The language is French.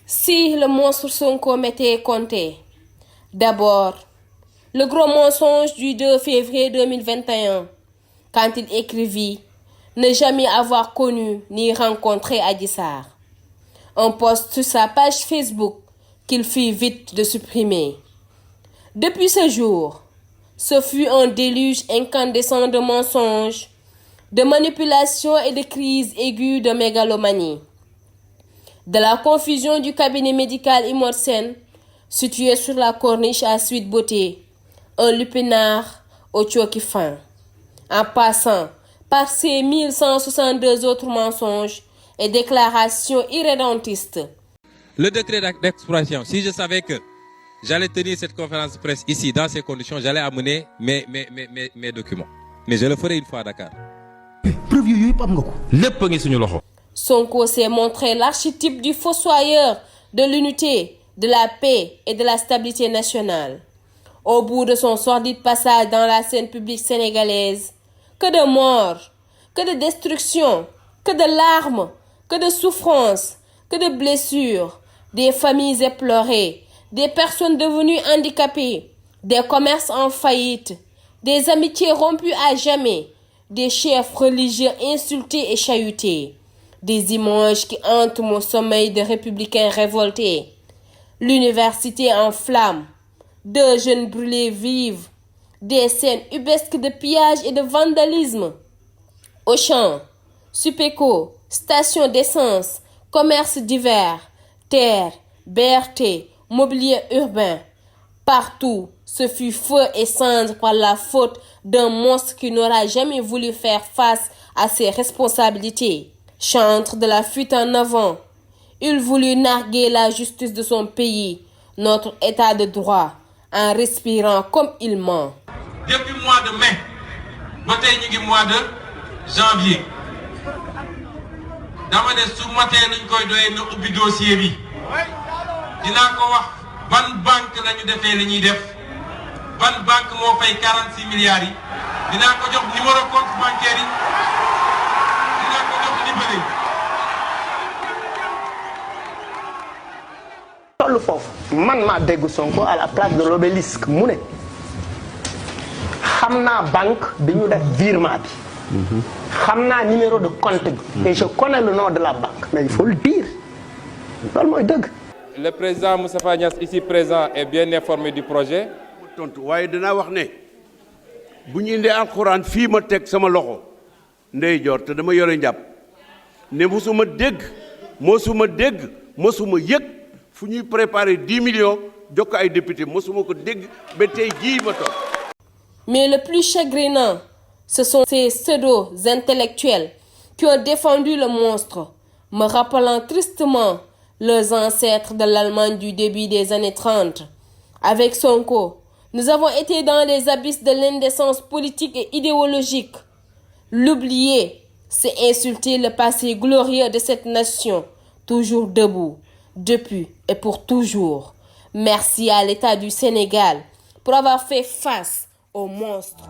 Si le monstre Sonko m'était compté, d'abord, le gros mensonge du 2 février 2021, quand il écrivit ne jamais avoir connu ni rencontré Adji Sarr. Un post sur sa page Facebook qu'il fit vite de supprimer. Depuis ce jour, ce fut un déluge incandescent de mensonges, de manipulations et de crises aiguës de mégalomanie. De la confusion du cabinet médical Imorsen, situé sur la corniche à Sweet Beauté, un lupinard au choki fin, en passant par ces 1162 autres mensonges et déclarations irrédentistes. Le décret d'expropriation, si je savais que j'allais tenir cette conférence de presse ici, dans ces conditions, j'allais amener mes documents. Mais je le ferai une fois à Dakar. Sonko s'est montré l'archétype du fossoyeur de l'unité, de la paix et de la stabilité nationale. Au bout de son sordide passage dans la scène publique sénégalaise, que de morts, que de destruction, que de larmes, que de souffrances, que de blessures, des familles éplorées, des personnes devenues handicapées, des commerces en faillite, des amitiés rompues à jamais, des chefs religieux insultés et chahutés, des images qui hantent mon sommeil de républicains révoltés, l'université en flammes, 2 jeunes brûlés vifs, des scènes ubuesques de pillage et de vandalisme. Auchan, Supéco, stations d'essence, commerces divers, terres, BRT, mobilier urbain. Partout, ce fut feu et cendre par la faute d'un monstre qui n'aura jamais voulu faire face à ses responsabilités. Chantre de la fuite en avant, il voulut narguer la justice de son pays, notre état de droit, en respirant comme il ment. Depuis le mois de mai, nous mois de janvier. Dama ne su matin nuñ koy doyé na ubbi dossier bi. Dina ko wax ban banque lañu défé li ñuy def. Ban banque mo fay 46 milliards yi. Dina ko jox numéro compte bancaire yi. Dina ko jox numéro. Tollu fofu man ma dégg Sonko à la place de l'obélisque mu né xamna banque bi ñu def virement bi. Xamna numéro de compte bi et je connais le nom de la banque mais il faut le dire. Loolu moy dëgg. Le président Moustapha Niasse ici présent est bien informé du projet. tontu waaye dinaa wax ne bu ñu indee alxuraan fii ma teg sama loxo ndeyjoor te dama yore njàpp ne mosuma dégg mosuma yëg fu ñuy préparer 10 millions jox ko ay député mosuma ko dégg ba tey jii ma toog. Mais le plus chagrinant, ce sont ces pseudo-intellectuels qui ont défendu le monstre, me rappelant tristement leurs ancêtres de l'Allemagne du début des années 30. Avec Sonko, nous avons été dans les abysses de l'indécence politique et idéologique. L'oublier, c'est insulter le passé glorieux de cette nation, toujours debout, depuis et pour toujours. Merci à l'État du Sénégal pour avoir fait face au monstre.